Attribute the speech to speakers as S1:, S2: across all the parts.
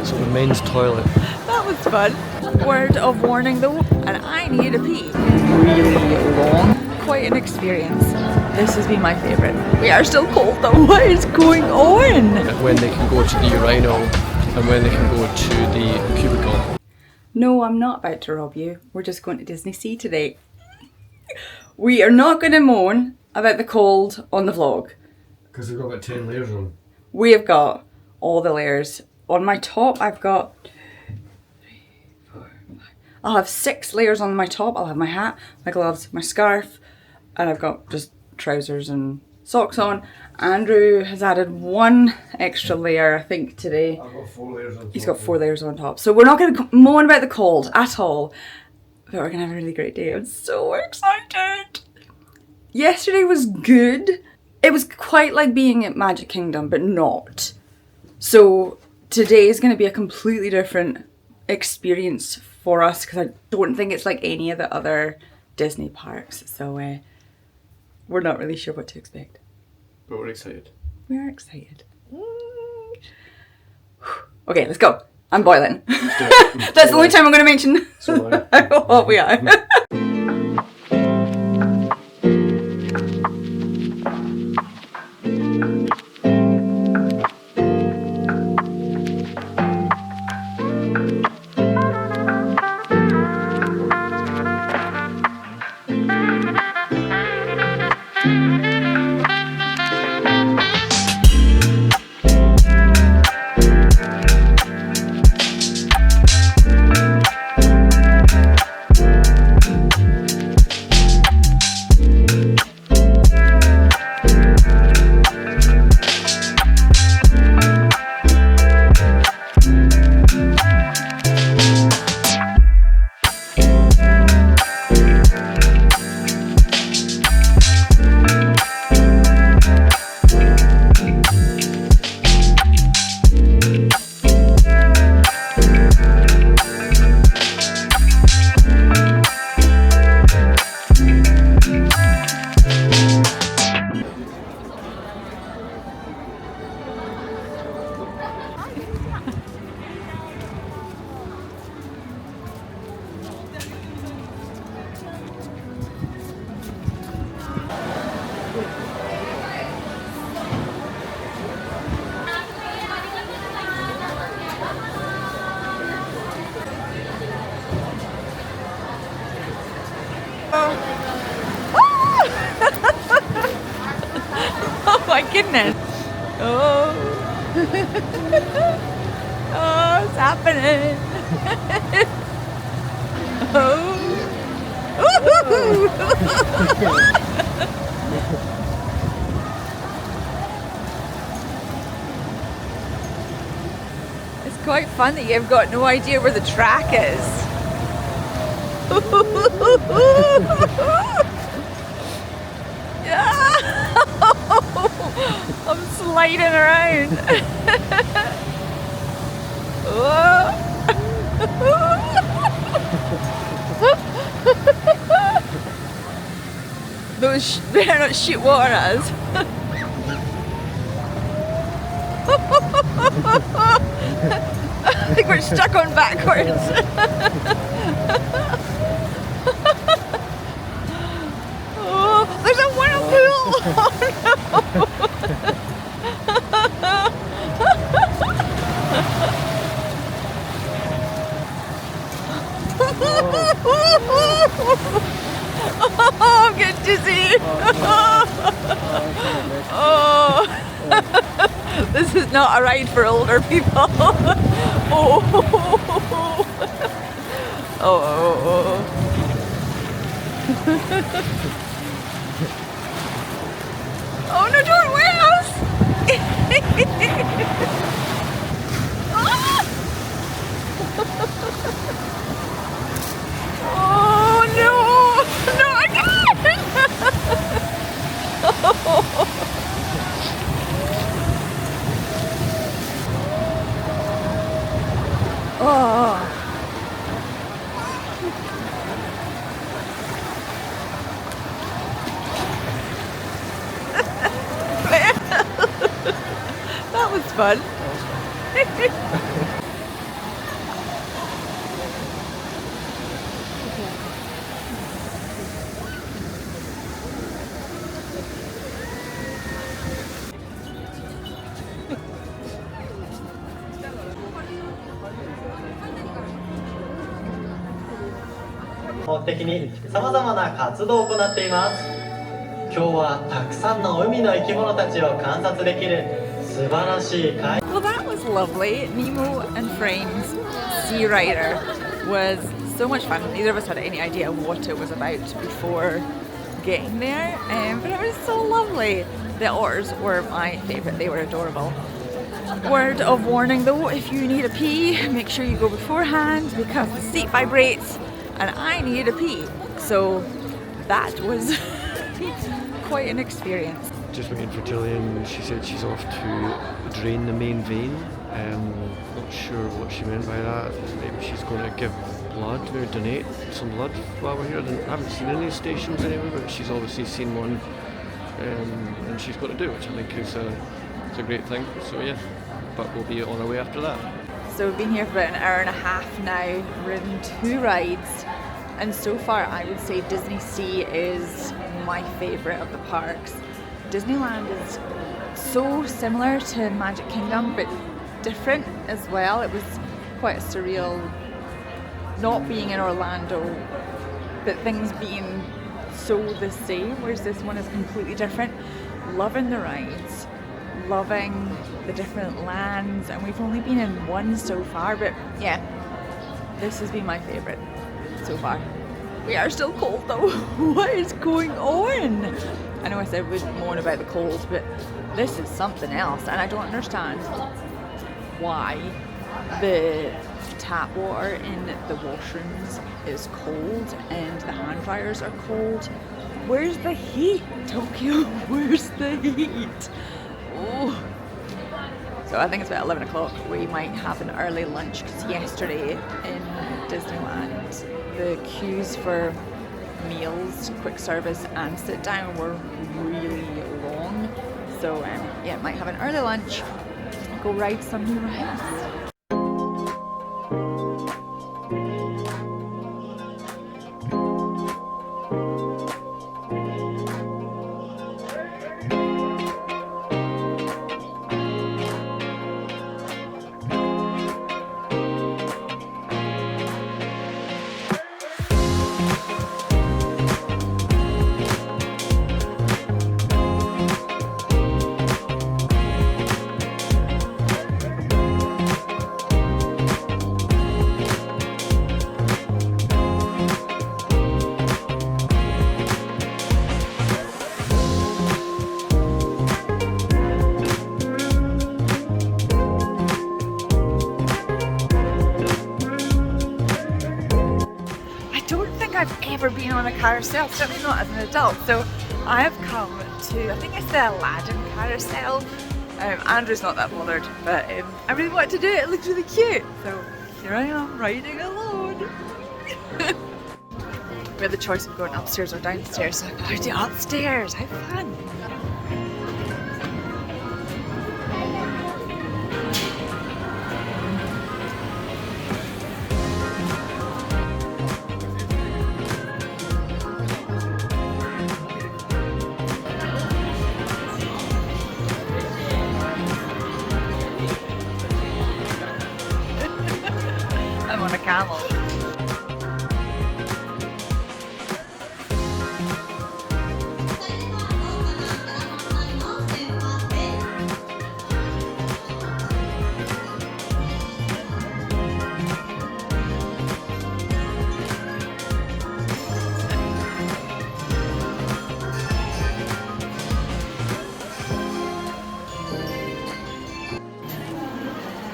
S1: So the men's toilet.
S2: That was fun. Word of warning though, and I need a pee. Really long. Quite an experience. This has been my favourite. We are still cold though. What is going on?
S1: When they can go to the urinal and when they can go to the cubicle.
S2: No, I'm not about to rob you. We're just going to DisneySea today. We are not going to moan about the cold on the vlog.
S1: Because they've got about 10 layers on.
S2: We have got all the layers. On my top, I've got 2, 3, 4, 5. I'll have 6 layers on my top. I'll have my hat, my gloves, my scarf, and I've got just trousers and socks on. Andrew has added 1 extra layer, I think, today.
S1: I've got 4 layers on top.
S2: He's got 4 layers on top. So we're not going to moan about the cold at all, but we're going to have a really great day. I'm so excited. Yesterday was good. It was quite like being at Magic Kingdom, but not. So today is going to be a completely different experience for us because I don't think it's like any of the other Disney parks. So we're not really sure what to expect.
S1: But we're excited.
S2: We are excited. Okay, let's go. I'm boiling. That's the only time I'm going to mention what we are. Oh my goodness. Oh. Oh, it's happening. Oh. It's quite fun that you've got no idea where the track is. I'm sliding around. Those better not shoot water at us. I think we're stuck on backwards. Oh, there's a whirlpool! Oh, I'm getting dizzy. Oh, this is not a ride for older people. Oh, oh. Oh no, don't wear us! Oh no! No, I can't! Oh. That was fun.
S3: 目的にさまざまな活動を行っています。今日はたくさんの海の生き物たちを観察できる素晴らしい海。
S2: Well, that was lovely. Nemo and Friends Sea Rider was so much fun. Neither of us had any idea what it was about before getting there, but it was so lovely. The otters were my favourite. They were adorable. Word of warning though, if you need a pee, make sure you go beforehand because the seat vibrates and I needed a pee. So that was quite an experience.
S1: Just waiting for Gillian. She said she's off to drain the main vein. Not sure what she meant by that. Maybe she's going to give blood or donate some blood while we're here. I haven't seen any stations anyway, but she's obviously seen one, and she's got to do it, which I think is a great thing. So yeah, but we'll be on our way after that.
S2: So we've been here for about an hour and a half now, ridden 2 rides, and so far I would say DisneySea is my favourite of the parks. Disneyland is so similar to Magic Kingdom but different as well. It was quite a surreal not being in Orlando but things being so the same, whereas this one is completely different. Loving the rides, loving the different lands, and we've only been in one so far, but yeah, this has been my favourite so far. We are still cold though. What is going on? I know I said we'd moan about the cold, but this is something else, and I don't understand why the tap water in the washrooms is cold and the hand dryers are cold. Where's the heat, Tokyo? Where's the heat? Oh. So I think it's about 11 o'clock. We might have an early lunch because yesterday in Disneyland the queues for meals, quick service and sit down were really long. So yeah, might have an early lunch, go ride some new rides. I've ever been on a carousel, certainly not as an adult. So I have come to, I think it's the Aladdin carousel. Andrew's not that bothered, but I really wanted to do it. It looks really cute. So here I am riding alone. We had the choice of going upstairs or downstairs, so I thought I'd do upstairs. How fun! I'm on a camel.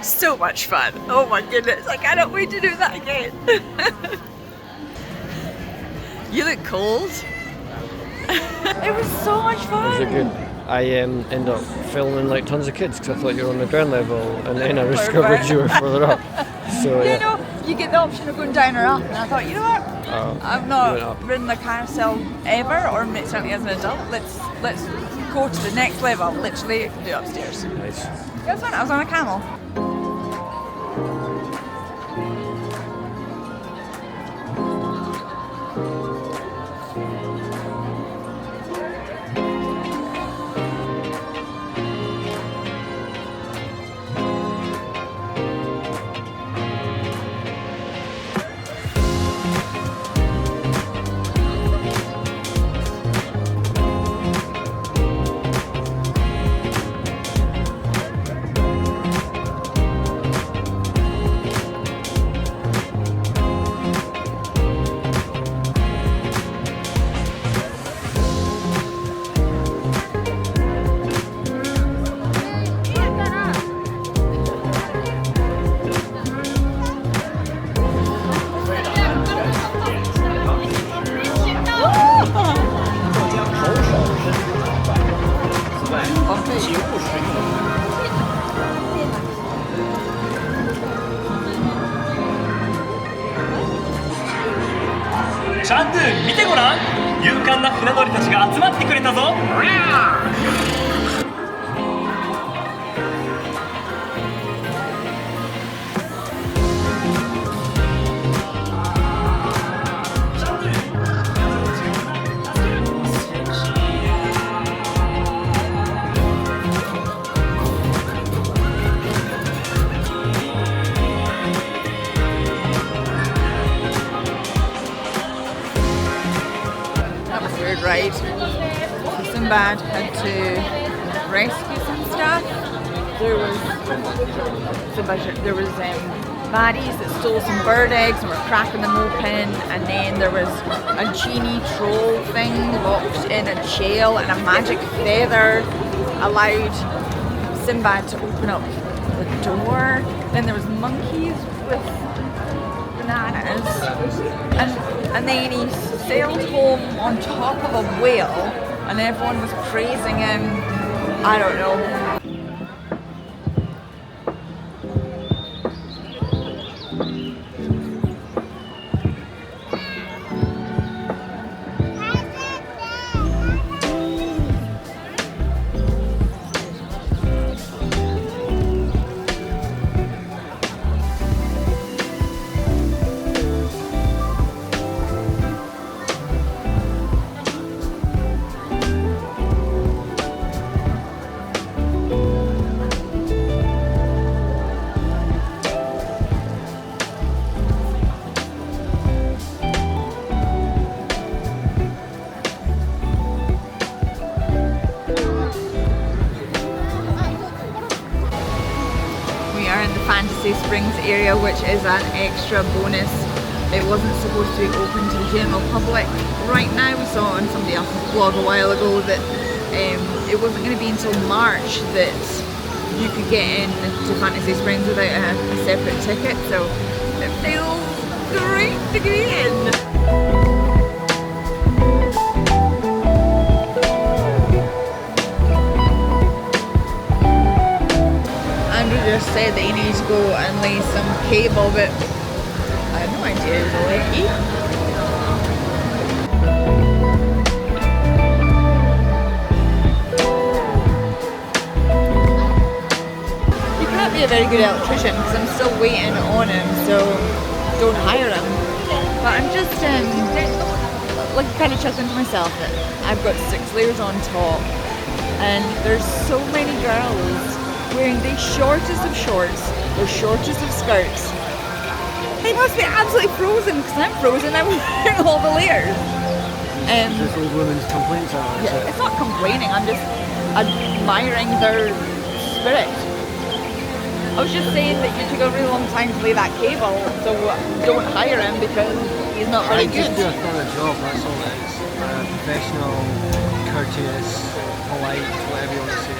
S2: So much fun. Oh my goodness, I cannot wait to do that again. You look cold. It was so much fun.
S1: Was it good? I ended up filming like tons of kids because I thought you were on the ground level, and then I discovered you were further up. So
S2: you know, you get the option of going down or up, and I thought, you know what? I've not ridden the carousel ever, or certainly as an adult. Let's go to the next level. Literally do upstairs.
S1: Nice.
S2: It was fun. I was on a camel.
S4: シャンドゥ見てごらん、勇敢な船乗りたちが集まってくれたぞ。
S2: That was weird, right? So Sinbad had to rescue some stuff. There was baddies that stole some bird eggs and were cracking them open, and then there was a genie troll thing locked in a jail, and a magic feather allowed Sinbad to open up the door. Then there was monkeys with bananas, and then he sailed home on top of a whale, and everyone was praising him. I don't know. Fantasy Springs area, which is an extra bonus. It wasn't supposed to be open to the general public right now. We saw on somebody else's blog a while ago that it wasn't going to be until March that you could get in to Fantasy Springs without a separate ticket, so it feels great to get in. Just said that he needs to go and lay some cable, but I have no idea who's a lucky. He can't be a very good electrician because I'm still waiting on him, so don't hire him. But I'm just like kind of chuckling to myself that I've got 6 layers on top, and there's so many girls wearing the shortest of shorts, the shortest of skirts. They must be absolutely frozen because I'm frozen. I'm wearing all the layers.
S1: This old woman's complaints are.
S2: Yeah, it's not complaining. I'm just admiring their spirit. I was just saying that you took a really long time to lay that cable, so don't hire him because he's not very good.
S1: Just do a thorough job. That's all it is. Professional, courteous, polite, whatever you want to say.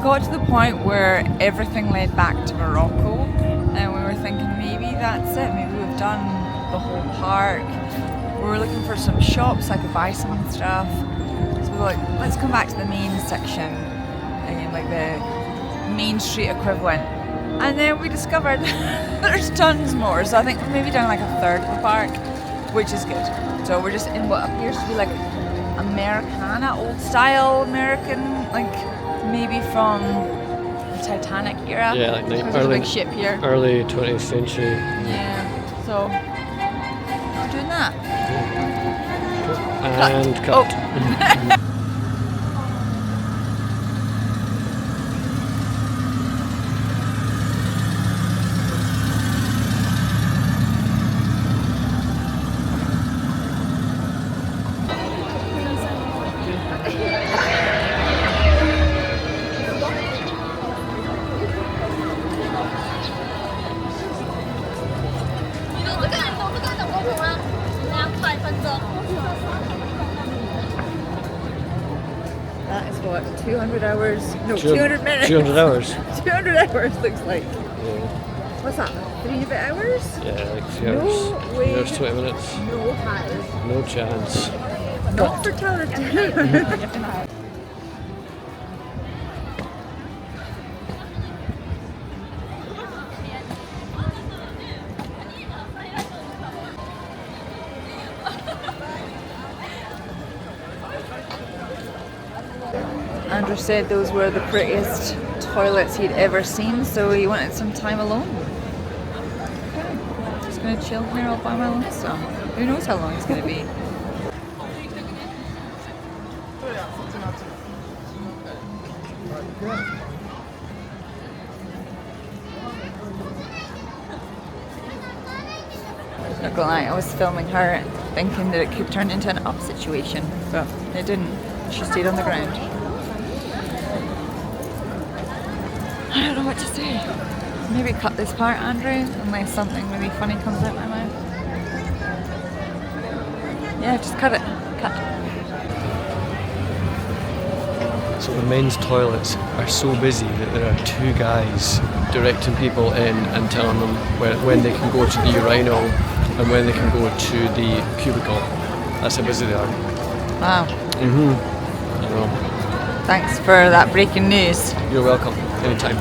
S2: Got to the point where everything led back to Morocco, and we were thinking maybe that's it, maybe we've done the whole park. We were looking for some shops I could buy some stuff, so we were like, let's come back to the main section, again, like the main street equivalent, and then we discovered there's tons more, so I think we're maybe done like a third of the park, which is good. So we're just in what appears to be like Americana, old style American, like maybe from the Titanic era.
S1: Yeah, like
S2: there's a big ship here.
S1: Early 20th century.
S2: Yeah, so doing that.
S1: And cut.
S2: That is what, 200 hours? No, 200 minutes.
S1: 200 hours.
S2: 200 hours looks like.
S1: Yeah,
S2: What's that? 3 and a bit hours?
S1: yeah, like 3
S2: No
S1: hours.
S2: way.
S1: 3 hours, 20 minutes.
S2: No how.
S1: No chance.
S2: Not for television. Andrew said those were the prettiest toilets he'd ever seen, so he wanted some time alone. Okay. Just gonna chill here all by my lonesome. Who knows how long it's gonna be. Not gonna lie, I was filming her thinking that it could turn into an up situation, but it didn't. She stayed on the ground. I don't know what to say. Maybe cut this part, Andrew, unless something really funny comes out my mouth. Yeah, just cut it. Cut.
S1: So the men's toilets are so busy that there are 2 guys directing people in and telling them when they can go to the urinal and when they can go to the cubicle. That's how busy they are.
S2: Wow.
S1: I know.
S2: Thanks for that breaking news.
S1: You're welcome. Anytime.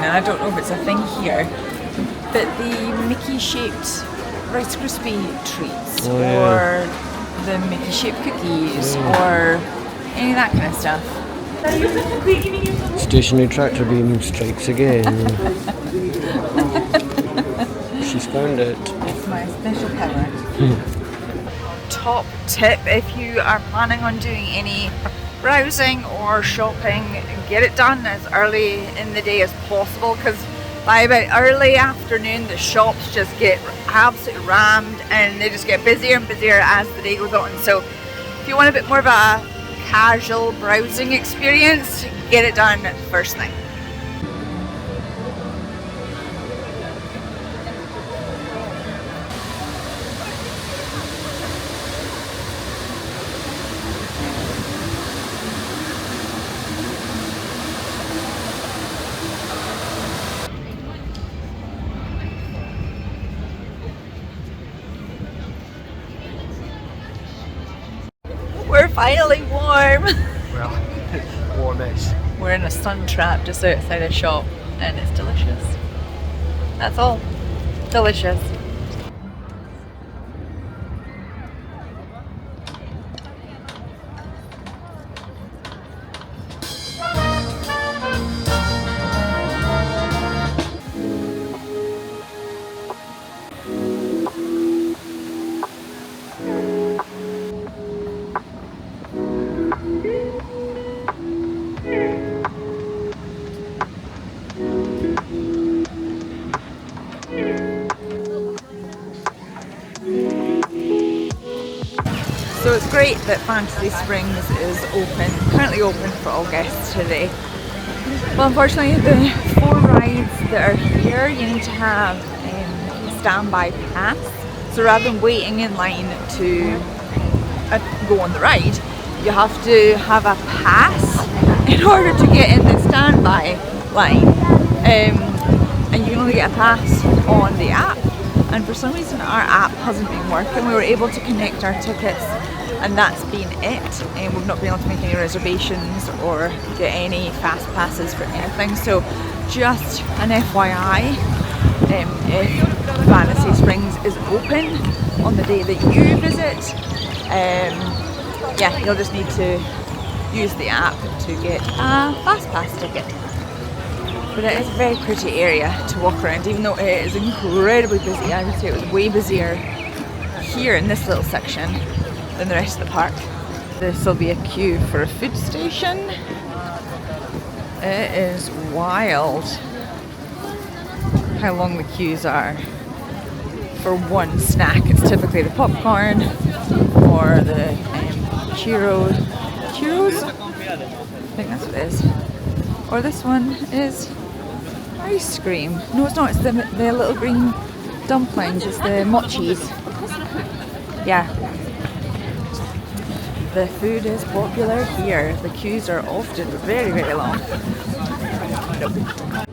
S2: I don't know if it's a thing here, but the Mickey-shaped Rice Krispie treats, or the Mickey-shaped cookies, or any of that kind of stuff.
S1: Stationary tractor beam strikes again. She's found it.
S2: It's my special power. Top tip, if you are planning on doing any browsing or shopping, get it done as early in the day as possible, because by about early afternoon the shops just get absolutely rammed and they just get busier and busier as the day goes on. So if you want a bit more of a casual browsing experience, get it done first thing. We're finally warm.
S1: Well, warm-ish.
S2: We're in a sun trap just outside a shop and it's delicious. That's all. Delicious. great that Fantasy Springs is currently open for all guests today. Well, unfortunately, the 4 rides that are here, you need to have a standby pass. So rather than waiting in line to go on the ride, you have to have a pass in order to get in the standby line. And you can only get a pass on the app. And for some reason our app hasn't been working. We were able to connect our tickets and that's been it. And we've not been able to make any reservations or get any fast passes for anything. So just an FYI, if Fantasy Springs is open on the day that you visit, yeah, you'll just need to use the app to get a fast pass ticket. But it is a very pretty area to walk around, even though it is incredibly busy. I would say it was way busier here in this little section than the rest of the park. This will be a queue for a food station. It is wild how long the queues are for one snack. It's typically the popcorn or the churros. I think that's what it is. Or this one is ice cream. No, it's not. It's the little green dumplings. It's the mochis. Yeah. The food is popular here. The queues are often very, very long. Nope.